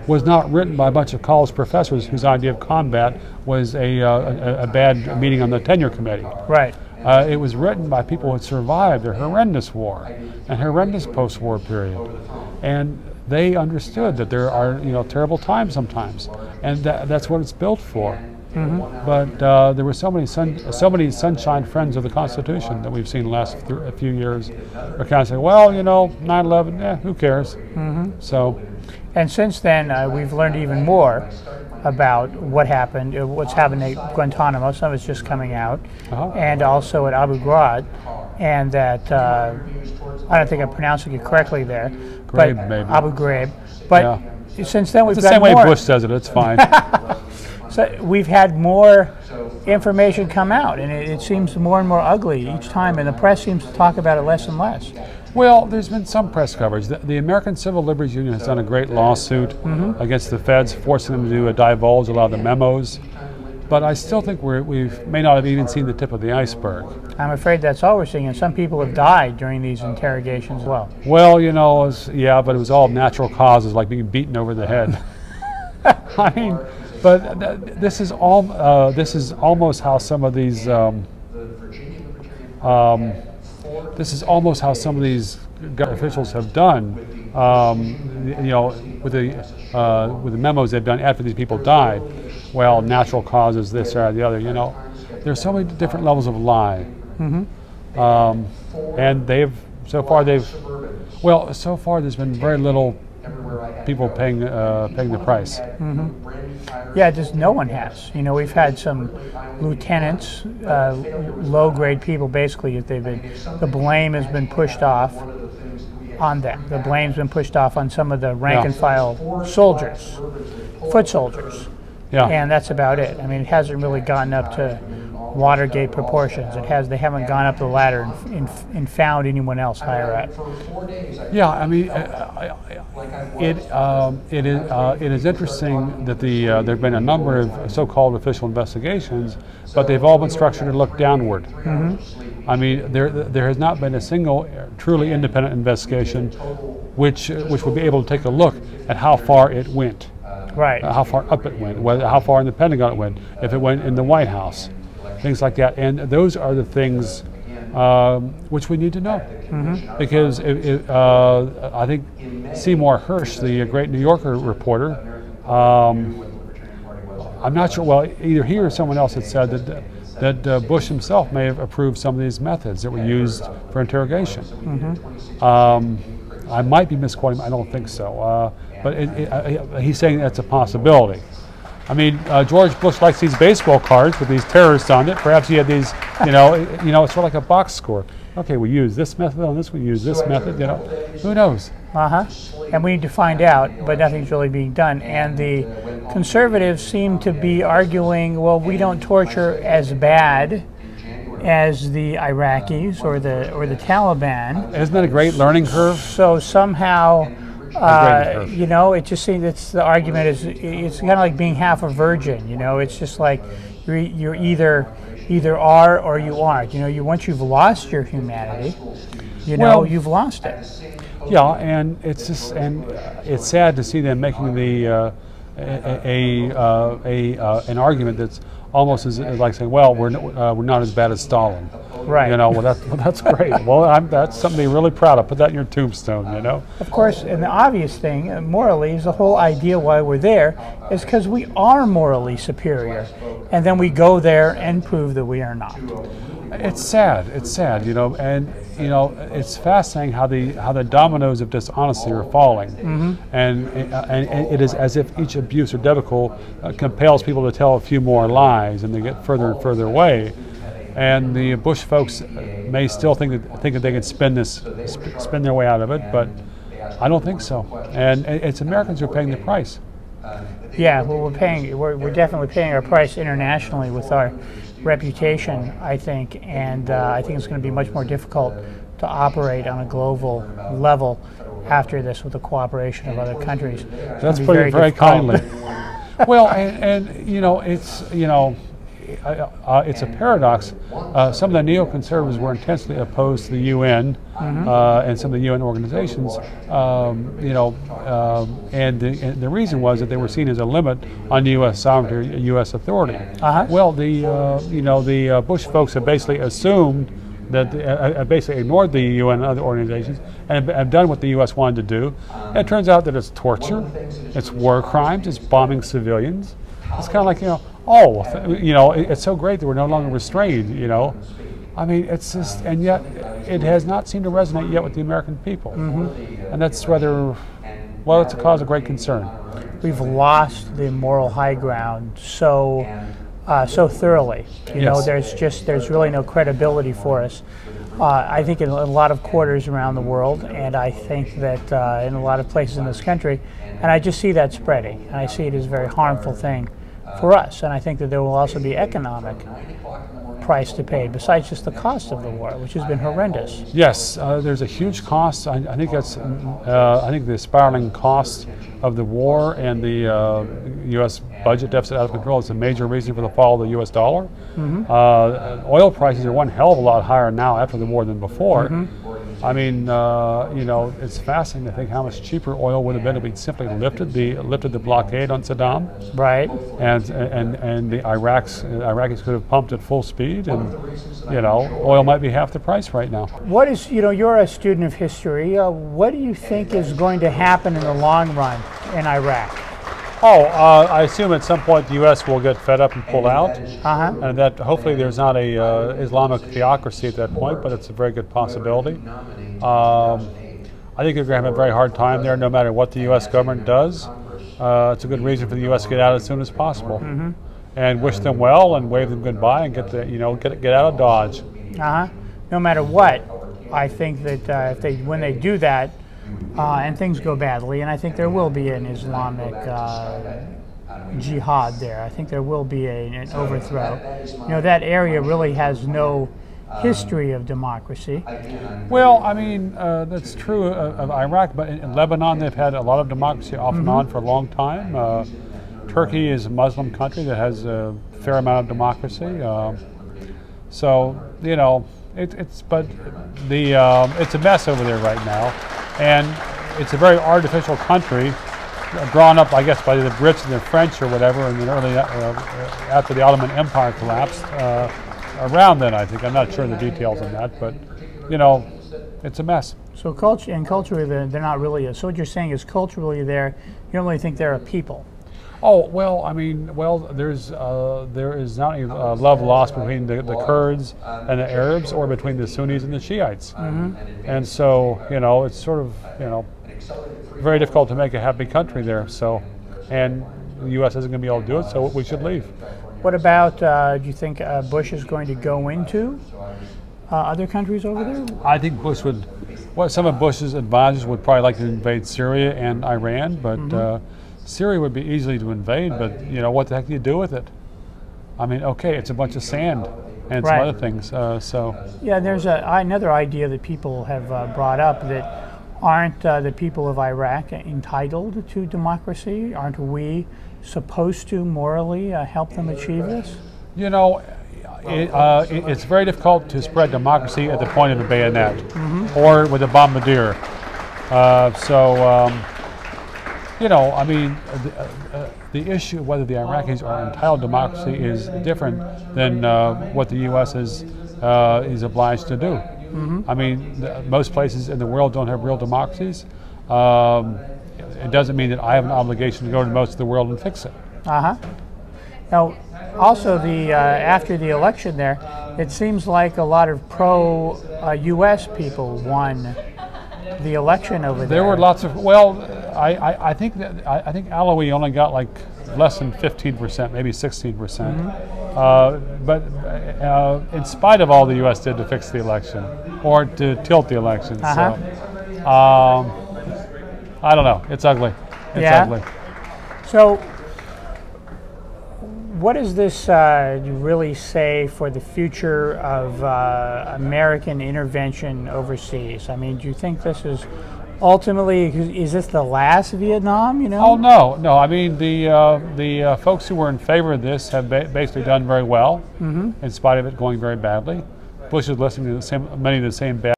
was not written by a bunch of college professors whose idea of combat was a bad meeting on the tenure committee. Right. It was written by people who had survived a horrendous war and horrendous post-war period, and they understood that there are terrible times sometimes, and that's what it's built for. Mm-hmm. But there were so many sunshine friends of the Constitution that we've seen the last few years are kind of saying, well, 9/11, who cares? Mm-hmm. So, and since then we've learned even more about what happened, what's happened at Guantanamo. Some of it's just coming out, and also at Abu Ghraib, and that I don't think I'm pronouncing it correctly there, Ghraib, but maybe. Abu Ghraib. But since then we've got more. It's the same way Bush says it. It's fine. So we've had more information come out, and it seems more and more ugly each time, and the press seems to talk about it less and less. Well, there's been some press coverage. The American Civil Liberties Union has done a great lawsuit against the feds, forcing them to divulge a lot of the memos. But I still think we may not have even seen the tip of the iceberg. I'm afraid that's all we're seeing, and some people have died during these interrogations as well. Well, but it was all natural causes, like being beaten over the head. I mean, but this is almost how some of these officials have done. With the memos they've done after these people died. Well, natural causes, this or the other. There's so many different levels of lie, and so far there's been very little people paying the price. Yeah, just no one has. We've had some lieutenants, low-grade people. Basically, the blame has been pushed off on them. The blame's been pushed off on some of the rank-and-file soldiers, foot soldiers. Yeah. And that's about it. I mean, it hasn't really gotten up to Watergate proportions. They haven't gone up the ladder and found anyone else higher up. Yeah, I mean, it is interesting that there have been a number of so-called official investigations, but they've all been structured to look downward. I mean, there has not been a single truly independent investigation which would be able to take a look at how far it went. Right. How far up it went, how far in the Pentagon it went, if it went in the White House, things like that. And those are the things which we need to know. Because I think Seymour Hersh, the great New Yorker reporter, I'm not sure, well, either he or someone else had said that Bush himself may have approved some of these methods that were used for interrogation. I might be misquoting, I don't think so. But he's saying that's a possibility. I mean, George Bush likes these baseball cards with these terrorists on it. Perhaps he had these, it's sort of like a box score. Okay, we use this method on this, we use this method, who knows? And we need to find out, but nothing's really being done. And the conservatives seem to be arguing, well, we don't torture as bad as the Iraqis or the Taliban. Isn't that a great learning curve? So somehow, it just seems the argument is it's kind of like being half a virgin. It's just like you're either are or you aren't. Once you've lost your humanity, you've lost it. Yeah, and it's sad to see them making an argument that's almost as like saying, well, we're not as bad as Stalin. Right. Well, that's great. Well, that's something to be really proud of. Put that in your tombstone. Of course, and the obvious thing, morally, is the whole idea why we're there is because we are morally superior, and then we go there and prove that we are not. It's sad. And it's fascinating how the dominoes of dishonesty are falling, and it is as if each abuse or debacle compels people to tell a few more lies, and they get further and further away. And the Bush folks may still think that they can spin their way out of it, but I don't think so. And it's Americans who are paying the price. Yeah, well, we're definitely paying our price internationally with our reputation, I think, and I think it's going to be much more difficult to operate on a global level after this with the cooperation of other countries. That's putting it very kindly. Well, and it's a paradox. Some of the neoconservatives were intensely opposed to the UN and some of the UN organizations, and the reason was that they were seen as a limit on U.S. sovereignty, U.S. authority. Well, the Bush folks have basically assumed that basically ignored the UN and other organizations and have done what the U.S. wanted to do. And it turns out that it's torture, it's war crimes, it's bombing civilians. It's kind of like, it's so great that we're no longer restrained, I mean, it's just, and yet it has not seemed to resonate yet with the American people. And that's rather, well, it's a cause of great concern. We've lost the moral high ground so thoroughly. There's really no credibility for us. I think in a lot of quarters around the world, and I think that in a lot of places in this country, and I just see that spreading, and I see it as a very harmful thing for us, and I think that there will also be economic price to pay besides just the cost of the war, which has been horrendous. Yes, there's a huge cost. I think the spiraling cost of the war and the U.S. budget deficit out of control is a major reason for the fall of the U.S. dollar. Oil prices are one hell of a lot higher now after the war than before. I mean, it's fascinating to think how much cheaper oil would have been if we'd simply lifted the blockade on Saddam. Right. And the Iraqis could have pumped at full speed, and oil might be half the price right now. What is, you're a student of history. What do you think is going to happen in the long run in Iraq? I assume at some point the U.S. will get fed up and pull out, and that hopefully there's not a Islamic theocracy at that point, but it's a very good possibility. I think they're going to have a very hard time there, no matter what the U.S. government does. It's a good reason for the U.S. to get out as soon as possible, and wish them well and wave them goodbye and get out of Dodge. No matter what, I think that when they do that. And things go badly, and I think there will be an Islamic jihad there. I think there will be an overthrow. That area really has no history of democracy. Well, I mean, that's true of Iraq, but in Lebanon they've had a lot of democracy off and on for a long time. Turkey is a Muslim country that has a fair amount of democracy. It's a mess over there right now. And it's a very artificial country, drawn up, I guess, by the Brits and the French or whatever, and then after the Ottoman Empire collapsed. Around then, I think. I'm not sure the details on that, but it's a mess. So culturally, they're not really. So what you're saying is culturally, you don't really think they're a people. Oh, well, I mean, there is not any love lost between the Kurds and the Arabs, or between the Sunnis and the Shiites. And so, it's sort of, very difficult to make a happy country there. So, and the U.S. isn't going to be able to do it, so we should leave. What about, do you think Bush is going to go into other countries over there? I think Bush would, some of Bush's advisors would probably like to invade Syria and Iran, but Syria would be easy to invade, but what the heck do you do with it? I mean, okay, it's a bunch of sand and some other things. Yeah, there's another idea that people have brought up, that aren't the people of Iraq entitled to democracy? Aren't we supposed to morally help them achieve this? It's very difficult to spread democracy at the point of the bayonet or with a bombardier. I mean, the issue of whether the Iraqis are entitled to democracy is different than what the U.S. is obliged to do. I mean, most places in the world don't have real democracies. It doesn't mean that I have an obligation to go to most of the world and fix it. Now, also, after the election there, it seems like a lot of pro-U.S. people won the election over there. There were lots of, I think Alawi only got like less than 15%, maybe 16%. But in spite of all the U.S. did to fix the election, or to tilt the election. So, I don't know. It's ugly. It's ugly. So, what does this really say for the future of American intervention overseas? I mean, do you think this is ultimately, is this the last Vietnam? You know? Oh no. I mean, the folks who were in favor of this have basically done very well, in spite of it going very badly. Bush is listening to many of the same bad